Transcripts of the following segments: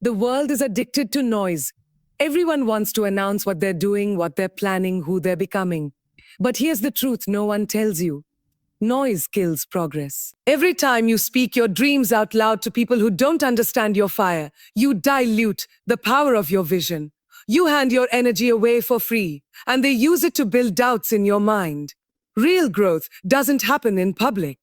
The world is addicted to noise. Everyone wants to announce what they're doing, what they're planning, who they're becoming. But here's the truth no one tells you. Noise kills progress. Every time you speak your dreams out loud to people who don't understand your fire, you dilute the power of your vision. You hand your energy away for free, and they use it to build doubts in your mind. Real growth doesn't happen in public.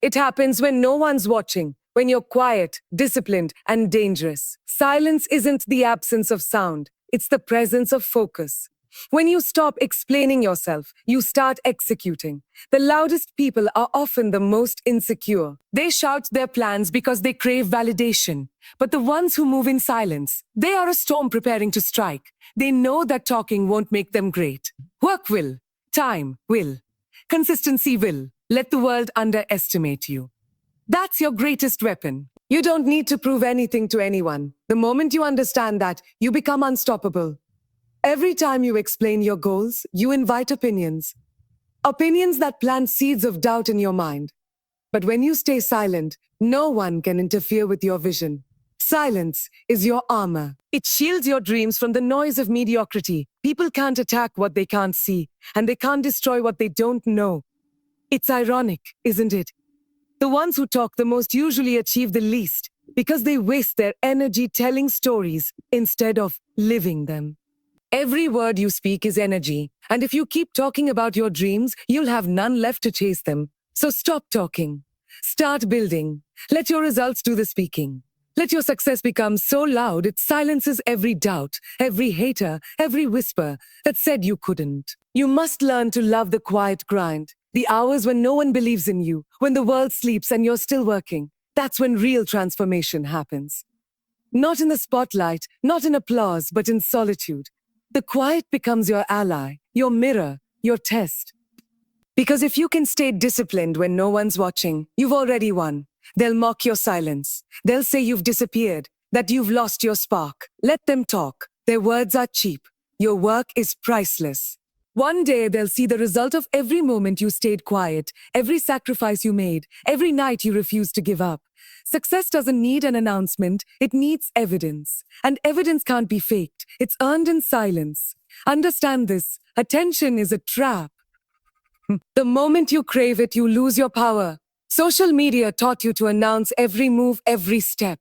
It happens when no one's watching, when you're quiet, disciplined, and dangerous. Silence isn't the absence of sound, it's the presence of focus. When you stop explaining yourself, you start executing. The loudest people are often the most insecure. They shout their plans because they crave validation. But the ones who move in silence, they are a storm preparing to strike. They know that talking won't make them great. Work will. Time will. Consistency will. Let the world underestimate you. That's your greatest weapon. You don't need to prove anything to anyone. The moment you understand that, you become unstoppable. Every time you explain your goals, you invite opinions. Opinions that plant seeds of doubt in your mind. But when you stay silent, no one can interfere with your vision. Silence is your armor. It shields your dreams from the noise of mediocrity. People can't attack what they can't see, and they can't destroy what they don't know. It's ironic, isn't it? The ones who talk the most usually achieve the least, because they waste their energy telling stories instead of living them. Every word you speak is energy, and if you keep talking about your dreams, you'll have none left to chase them. So stop talking. Start building. Let your results do the speaking. Let your success become so loud it silences every doubt, every hater, every whisper that said you couldn't. You must learn to love the quiet grind, the hours when no one believes in you, when the world sleeps and you're still working. That's when real transformation happens. Not in the spotlight, not in applause, but in solitude. The quiet becomes your ally, your mirror, your test. Because if you can stay disciplined when no one's watching, you've already won. They'll mock your silence. They'll say you've disappeared, that you've lost your spark. Let them talk. Their words are cheap. Your work is priceless. One day they'll see the result of every moment you stayed quiet, every sacrifice you made, every night you refused to give up. Success doesn't need an announcement, it needs evidence. And evidence can't be faked, it's earned in silence. Understand this, attention is a trap. The moment you crave it, you lose your power. Social media taught you to announce every move, every step.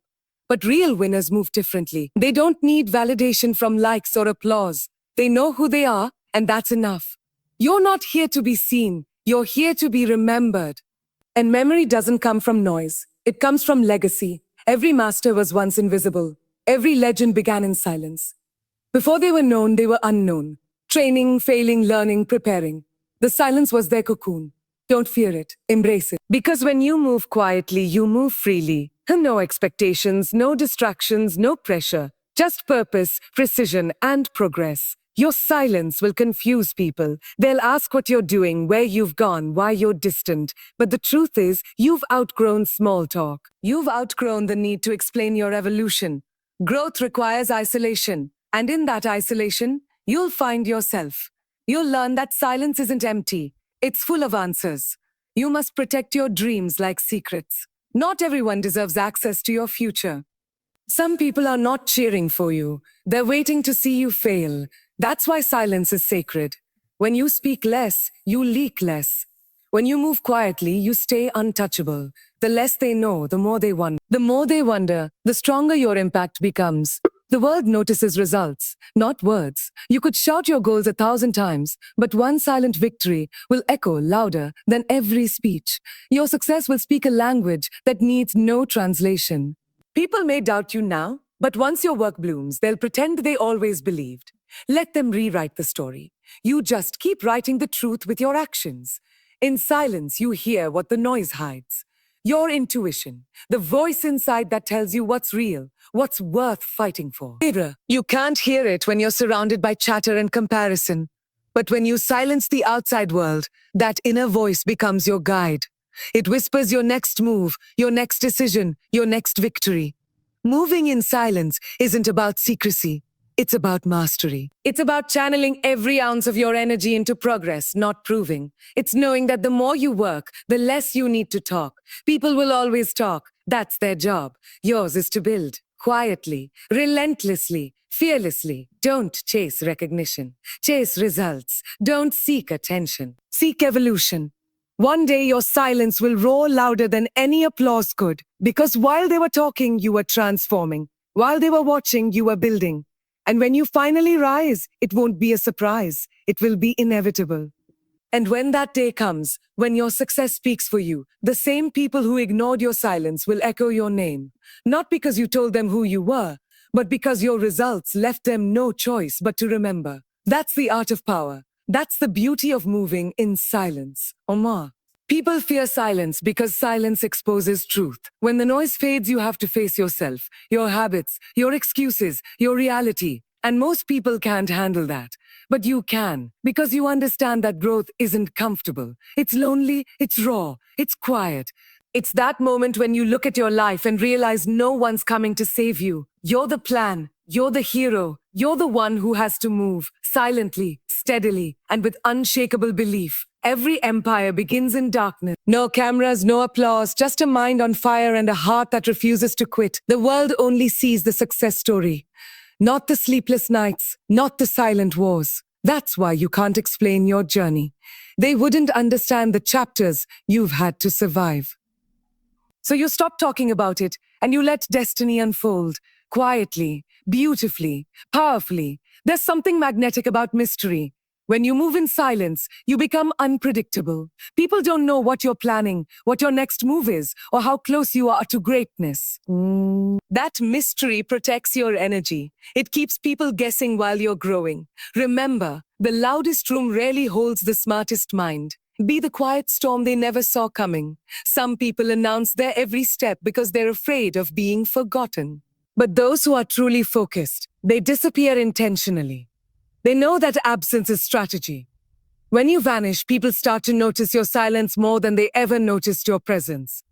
But real winners move differently. They don't need validation from likes or applause. They know who they are, and that's enough. You're not here to be seen, you're here to be remembered. And memory doesn't come from noise. It comes from legacy. Every master was once invisible. Every legend began in silence. Before they were known, they were unknown. Training, failing, learning, preparing. The silence was their cocoon. Don't fear it. Embrace it. Because when you move quietly, you move freely. No expectations, no distractions, no pressure. Just purpose, precision, and progress. Your silence will confuse people. They'll ask what you're doing, where you've gone, why you're distant. But the truth is, you've outgrown small talk. You've outgrown the need to explain your evolution. Growth requires isolation. And in that isolation, you'll find yourself. You'll learn that silence isn't empty. It's full of answers. You must protect your dreams like secrets. Not everyone deserves access to your future. Some people are not cheering for you. They're waiting to see you fail. That's why silence is sacred. When you speak less, you leak less. When you move quietly, you stay untouchable. The less they know, the more they wonder. The more they wonder, the stronger your impact becomes. The world notices results, not words. You could shout your goals 1,000 times, but one silent victory will echo louder than every speech. Your success will speak a language that needs no translation. People may doubt you now, but once your work blooms, they'll pretend they always believed. Let them rewrite the story. You just keep writing the truth with your actions. In silence, you hear what the noise hides. Your intuition, the voice inside that tells you what's real, what's worth fighting for. You can't hear it when you're surrounded by chatter and comparison. But when you silence the outside world, that inner voice becomes your guide. It whispers your next move, your next decision, your next victory. Moving in silence isn't about secrecy. It's about mastery. It's about channeling every ounce of your energy into progress, not proving. It's knowing that the more you work, the less you need to talk. People will always talk. That's their job. Yours is to build. quietly, relentlessly, fearlessly. Don't chase recognition. Chase results. Don't seek attention. Seek evolution. One day your silence will roar louder than any applause could, because while they were talking, you were transforming. While they were watching, you were building. And when you finally rise, it won't be a surprise. It will be inevitable. And when that day comes, when your success speaks for you, the same people who ignored your silence will echo your name. Not because you told them who you were, but because your results left them no choice but to remember. That's the art of power. That's the beauty of moving in silence. Omar. People fear silence because silence exposes truth. When the noise fades, you have to face yourself, your habits, your excuses, your reality. And most people can't handle that. But you can, because you understand that growth isn't comfortable. It's lonely, it's raw, it's quiet. It's that moment when you look at your life and realize no one's coming to save you. You're the plan, you're the hero, you're the one who has to move silently, steadily, and with unshakable belief. Every empire begins in darkness. No cameras, no applause, just a mind on fire and a heart that refuses to quit. The world only sees the success story. Not the sleepless nights, not the silent wars. That's why you can't explain your journey. They wouldn't understand the chapters you've had to survive. So you stop talking about it and you let destiny unfold quietly, beautifully, powerfully. There's something magnetic about mystery. When you move in silence, you become unpredictable. People don't know what you're planning, what your next move is, or how close you are to greatness. That mystery protects your energy. It keeps people guessing while you're growing. Remember, the loudest room rarely holds the smartest mind. Be the quiet storm they never saw coming. Some people announce their every step because they're afraid of being forgotten. But those who are truly focused, they disappear intentionally. They know that absence is strategy. When you vanish, people start to notice your silence more than they ever noticed your presence.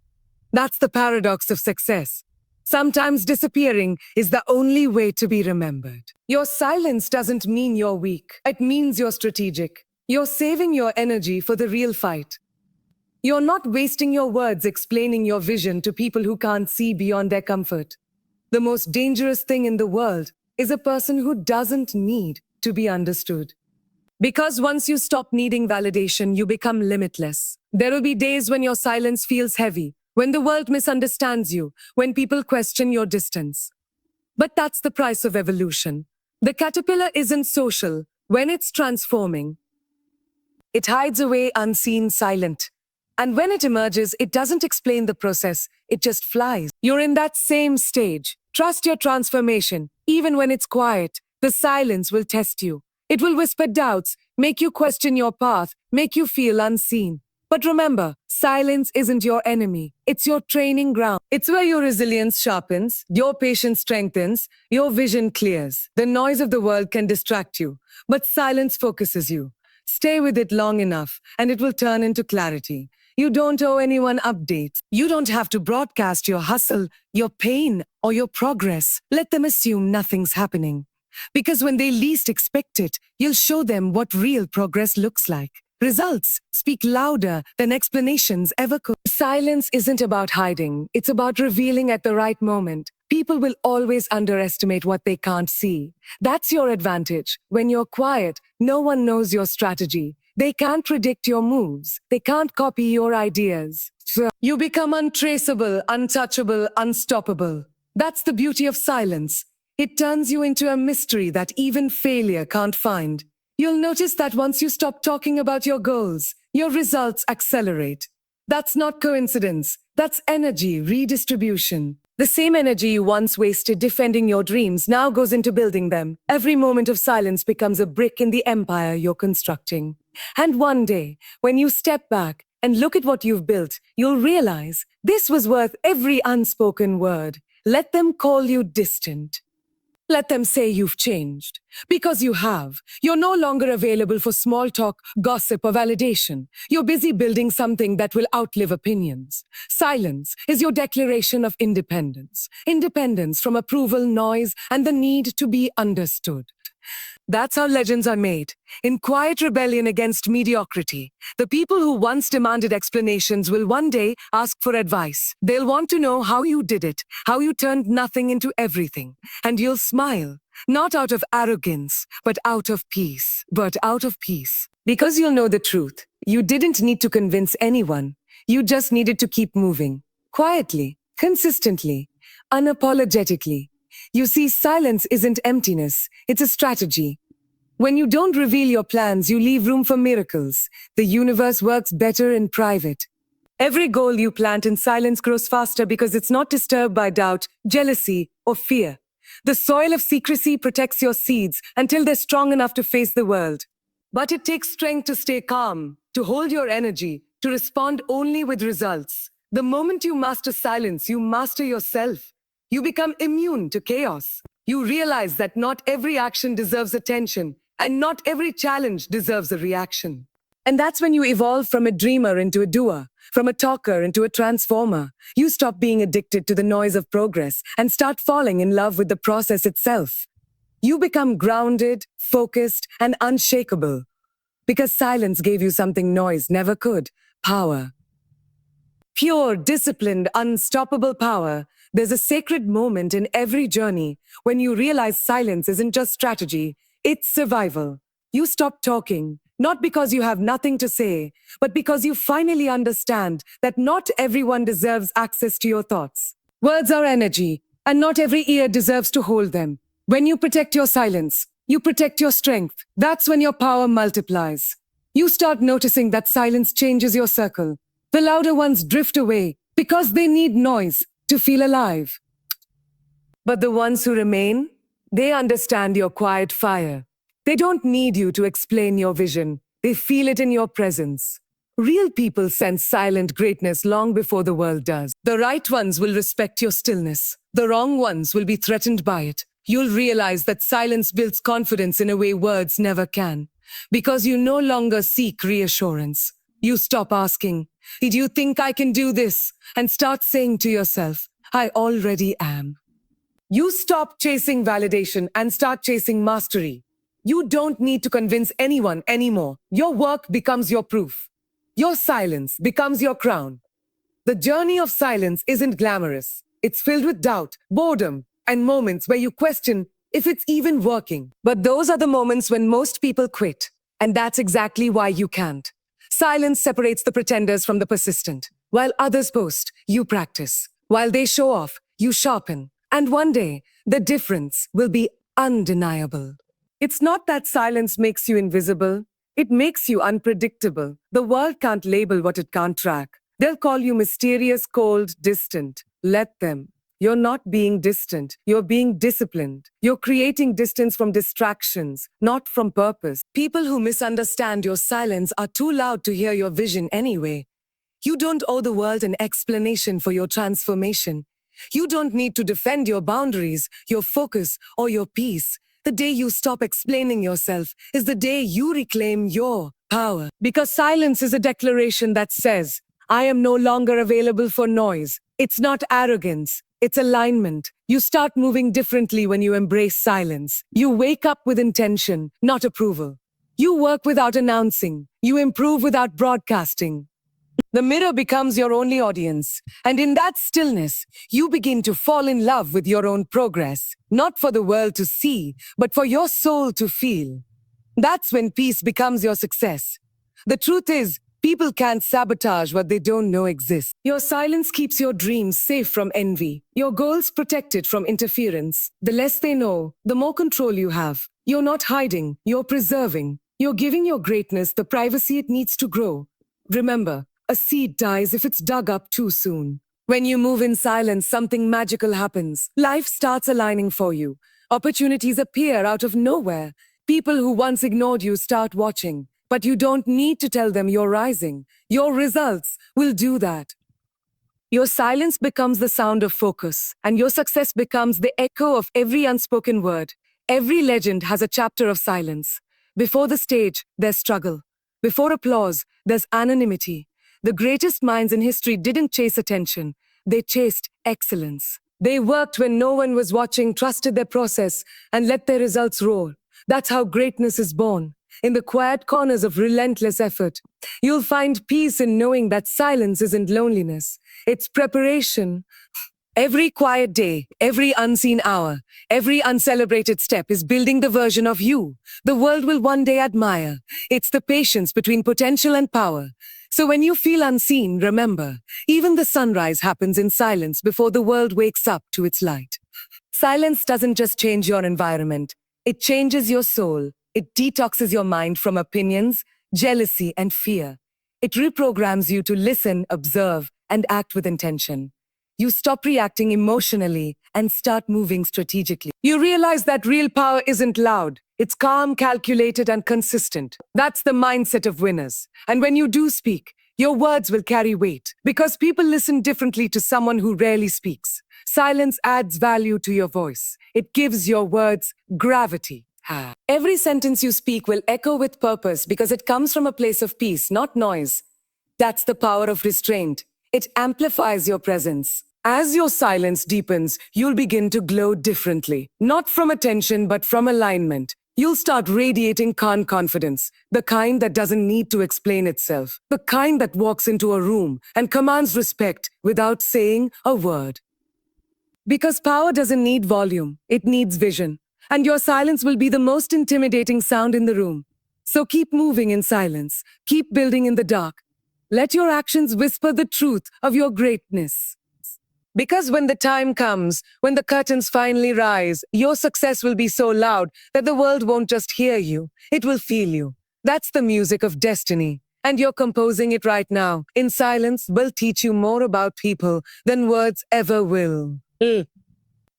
That's the paradox of success. Sometimes disappearing is the only way to be remembered. Your silence doesn't mean you're weak. It means you're strategic. You're saving your energy for the real fight. You're not wasting your words explaining your vision to people who can't see beyond their comfort. The most dangerous thing in the world is a person who doesn't need to be understood. Because once you stop needing validation, you become limitless. There will be days when your silence feels heavy, when the world misunderstands you, when people question your distance. But that's the price of evolution. The caterpillar isn't social when it's transforming. It hides away unseen, silent. And when it emerges, it doesn't explain the process, it just flies. You're in that same stage. Trust your transformation, even when it's quiet. The silence will test you. It will whisper doubts, make you question your path, make you feel unseen. But remember, silence isn't your enemy. It's your training ground. It's where your resilience sharpens, your patience strengthens, your vision clears. The noise of the world can distract you, but silence focuses you. Stay with it long enough, and it will turn into clarity. You don't owe anyone updates. You don't have to broadcast your hustle, your pain, or your progress. Let them assume nothing's happening. Because when they least expect it, you'll show them what real progress looks like. Results speak louder than explanations ever could. Silence isn't about hiding, it's about revealing at the right moment. People will always underestimate what they can't see. That's your advantage. When you're quiet, no one knows your strategy. They can't predict your moves. They can't copy your ideas. So you become untraceable, untouchable, unstoppable. That's the beauty of silence. It turns you into a mystery that even failure can't find. You'll notice that once you stop talking about your goals, your results accelerate. That's not coincidence. That's energy redistribution. The same energy you once wasted defending your dreams now goes into building them. Every moment of silence becomes a brick in the empire you're constructing. And one day, when you step back and look at what you've built, you'll realize this was worth every unspoken word. Let them call you distant. Let them say you've changed. Because you have. You're no longer available for small talk, gossip, or validation. You're busy building something that will outlive opinions. Silence is your declaration of independence. Independence from approval, noise, and the need to be understood. That's how legends are made, in quiet rebellion against mediocrity. The people who once demanded explanations will one day ask for advice. They'll want to know how you did it, how you turned nothing into everything. And you'll smile, not out of arrogance, but out of peace. Because you'll know the truth. You didn't need to convince anyone. You just needed to keep moving. Quietly, consistently, unapologetically. You see, silence isn't emptiness, it's a strategy. When you don't reveal your plans, you leave room for miracles. The universe works better in private. Every goal you plant in silence grows faster because it's not disturbed by doubt, jealousy, or fear. The soil of secrecy protects your seeds until they're strong enough to face the world. But it takes strength to stay calm, to hold your energy, to respond only with results. The moment you master silence, you master yourself. You become immune to chaos. You realize that not every action deserves attention, and not every challenge deserves a reaction. And that's when you evolve from a dreamer into a doer, from a talker into a transformer. You stop being addicted to the noise of progress and start falling in love with the process itself. You become grounded, focused, and unshakable. Because silence gave you something noise never could: power. Pure, disciplined, unstoppable power. There's a sacred moment in every journey when you realize silence isn't just strategy, it's survival. You stop talking, not because you have nothing to say, but because you finally understand that not everyone deserves access to your thoughts. Words are energy, and not every ear deserves to hold them. When you protect your silence, you protect your strength. That's when your power multiplies. You start noticing that silence changes your circle. The louder ones drift away because they need noise to feel alive. But the ones who remain, they understand your quiet fire. They don't need you to explain your vision. They feel it in your presence. Real people sense silent greatness long before the world does. The right ones will respect your stillness. The wrong ones will be threatened by it. You'll realize that silence builds confidence in a way words never can. Because you no longer seek reassurance. You stop asking, "Did you think I can do this?" and start saying to yourself, "I already am." You stop chasing validation and start chasing mastery. You don't need to convince anyone anymore. Your work becomes your proof. Your silence becomes your crown. The journey of silence isn't glamorous. It's filled with doubt, boredom, and moments where you question if it's even working. But those are the moments when most people quit. And that's exactly why you can't. Silence separates the pretenders from the persistent. While others boast, you practice. While they show off, you sharpen. And one day, the difference will be undeniable. It's not that silence makes you invisible. It makes you unpredictable. The world can't label what it can't track. They'll call you mysterious, cold, distant. Let them. You're not being distant. You're being disciplined. You're creating distance from distractions, not from purpose. People who misunderstand your silence are too loud to hear your vision anyway. You don't owe the world an explanation for your transformation. You don't need to defend your boundaries, your focus, or your peace. The day you stop explaining yourself is the day you reclaim your power. Because silence is a declaration that says, "I am no longer available for noise." It's not arrogance. It's alignment. You start moving differently when you embrace silence. You wake up with intention, not approval. You work without announcing. You improve without broadcasting. The mirror becomes your only audience. And in that stillness, you begin to fall in love with your own progress. Not for the world to see, but for your soul to feel. That's when peace becomes your success. The truth is, people can't sabotage what they don't know exists. Your silence keeps your dreams safe from envy, your goals protected from interference. The less they know, the more control you have. You're not hiding, you're preserving. You're giving your greatness the privacy it needs to grow. Remember, a seed dies if it's dug up too soon. When you move in silence, something magical happens. Life starts aligning for you. Opportunities appear out of nowhere. People who once ignored you start watching. But you don't need to tell them you're rising. Your results will do that. Your silence becomes the sound of focus, and your success becomes the echo of every unspoken word. Every legend has a chapter of silence. Before the stage, there's struggle. Before applause, there's anonymity. The greatest minds in history didn't chase attention. They chased excellence. They worked when no one was watching, trusted their process, and let their results roar. That's how greatness is born. In the quiet corners of relentless effort, you'll find peace in knowing that silence isn't loneliness. It's preparation. Every quiet day, every unseen hour, every uncelebrated step is building the version of you the world will one day admire. It's the patience between potential and power. So when you feel unseen, remember, even the sunrise happens in silence before the world wakes up to its light. Silence doesn't just change your environment, it changes your soul. It detoxes your mind from opinions, jealousy, and fear. It reprograms you to listen, observe, and act with intention. You stop reacting emotionally and start moving strategically. You realize that real power isn't loud. It's calm, calculated, and consistent. That's the mindset of winners. And when you do speak, your words will carry weight because people listen differently to someone who rarely speaks. Silence adds value to your voice. It gives your words gravity. Every sentence you speak will echo with purpose because it comes from a place of peace, not noise. That's the power of restraint. It amplifies your presence. As your silence deepens, you'll begin to glow differently. Not from attention, but from alignment. You'll start radiating calm confidence, the kind that doesn't need to explain itself, the kind that walks into a room and commands respect without saying a word. Because power doesn't need volume, it needs vision. And your silence will be the most intimidating sound in the room. So keep moving in silence, keep building in the dark. Let your actions whisper the truth of your greatness. Because when the time comes, when the curtains finally rise, your success will be so loud that the world won't just hear you, it will feel you. That's the music of destiny. And you're composing it right now. In silence will teach you more about people than words ever will.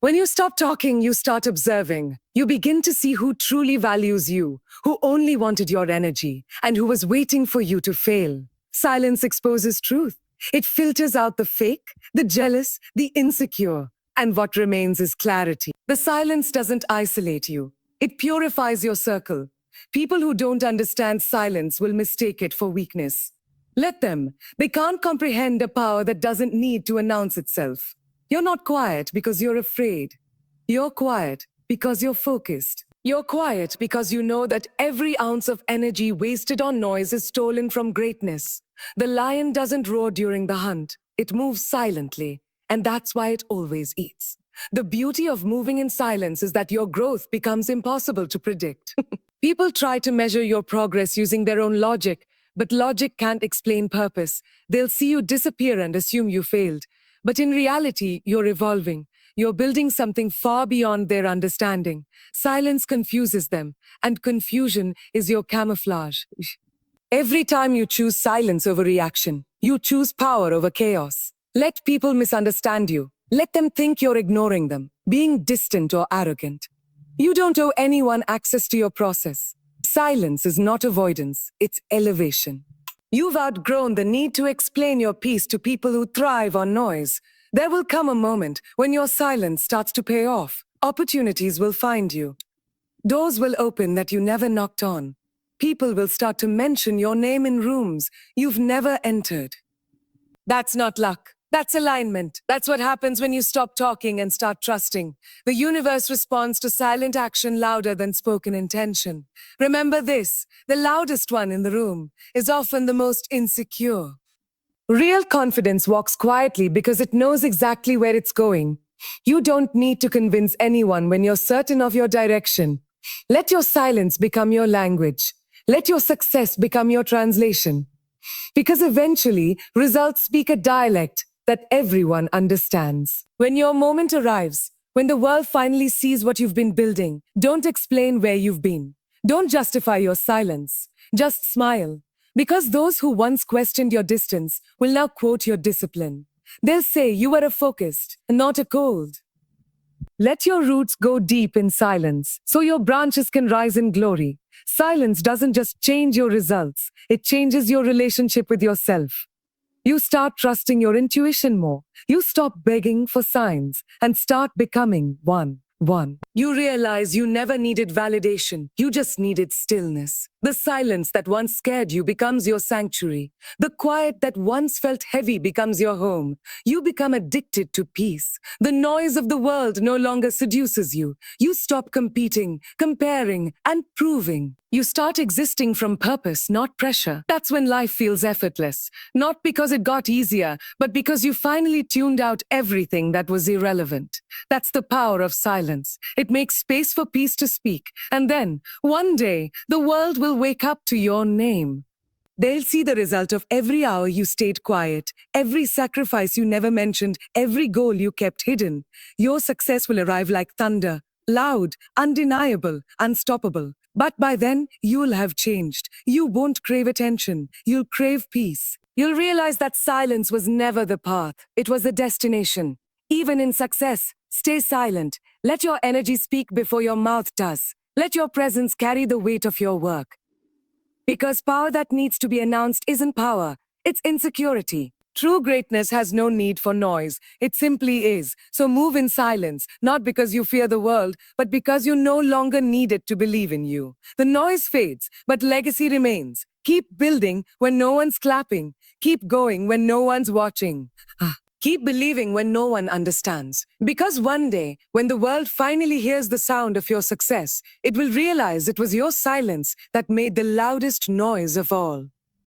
When you stop talking, you start observing. You begin to see who truly values you, who only wanted your energy, and who was waiting for you to fail. Silence exposes truth. It filters out the fake, the jealous, the insecure, and what remains is clarity. The silence doesn't isolate you. It purifies your circle. People who don't understand silence will mistake it for weakness. Let them. They can't comprehend a power that doesn't need to announce itself. You're not quiet because you're afraid. You're quiet because you're focused. You're quiet because you know that every ounce of energy wasted on noise is stolen from greatness. The lion doesn't roar during the hunt. It moves silently, and that's why it always eats. The beauty of moving in silence is that your growth becomes impossible to predict. People try to measure your progress using their own logic, but logic can't explain purpose. They'll see you disappear and assume you failed. But in reality, you're evolving. You're building something far beyond their understanding. Silence confuses them, and confusion is your camouflage. Every time you choose silence over reaction, you choose power over chaos. Let people misunderstand you. Let them think you're ignoring them, being distant or arrogant. You don't owe anyone access to your process. Silence is not avoidance, it's elevation. You've outgrown the need to explain your piece to people who thrive on noise. There will come a moment when your silence starts to pay off. Opportunities will find you. Doors will open that you never knocked on. People will start to mention your name in rooms you've never entered. That's not luck. That's alignment. That's what happens when you stop talking and start trusting. The universe responds to silent action louder than spoken intention. Remember this, the loudest one in the room is often the most insecure. Real confidence walks quietly because it knows exactly where it's going. You don't need to convince anyone when you're certain of your direction. Let your silence become your language. Let your success become your translation. Because eventually, results speak a dialect that everyone understands. When your moment arrives, when the world finally sees what you've been building, don't explain where you've been. Don't justify your silence. Just smile. Because those who once questioned your distance will now quote your discipline. They'll say you were a focused, not a cold. Let your roots go deep in silence so your branches can rise in glory. Silence doesn't just change your results, it changes your relationship with yourself. You start trusting your intuition more. You stop begging for signs and start becoming one. You realize you never needed validation, you just needed stillness. The silence that once scared you becomes your sanctuary. The quiet that once felt heavy becomes your home. You become addicted to peace. The noise of the world no longer seduces you. You stop competing, comparing, and proving. You start existing from purpose, not pressure. That's when life feels effortless. Not because it got easier, but because you finally tuned out everything that was irrelevant. That's the power of silence. It makes space for peace to speak. And then, one day, the world will wake up to your name. They'll see the result of every hour you stayed quiet, every sacrifice you never mentioned, every goal you kept hidden. Your success will arrive like thunder, loud, undeniable, unstoppable. But by then, you'll have changed. You won't crave attention. You'll crave peace. You'll realize that silence was never the path. It was the destination. Even in success, stay silent. Let your energy speak before your mouth does. Let your presence carry the weight of your work. Because power that needs to be announced isn't power, it's insecurity. True greatness has no need for noise. It simply is. So move in silence, not because you fear the world, but because you no longer need it to believe in you. The noise fades, but legacy remains. Keep building when no one's clapping. Keep going when no one's watching. Keep believing when no one understands. Because one day, when the world finally hears the sound of your success, it will realize it was your silence that made the loudest noise of all.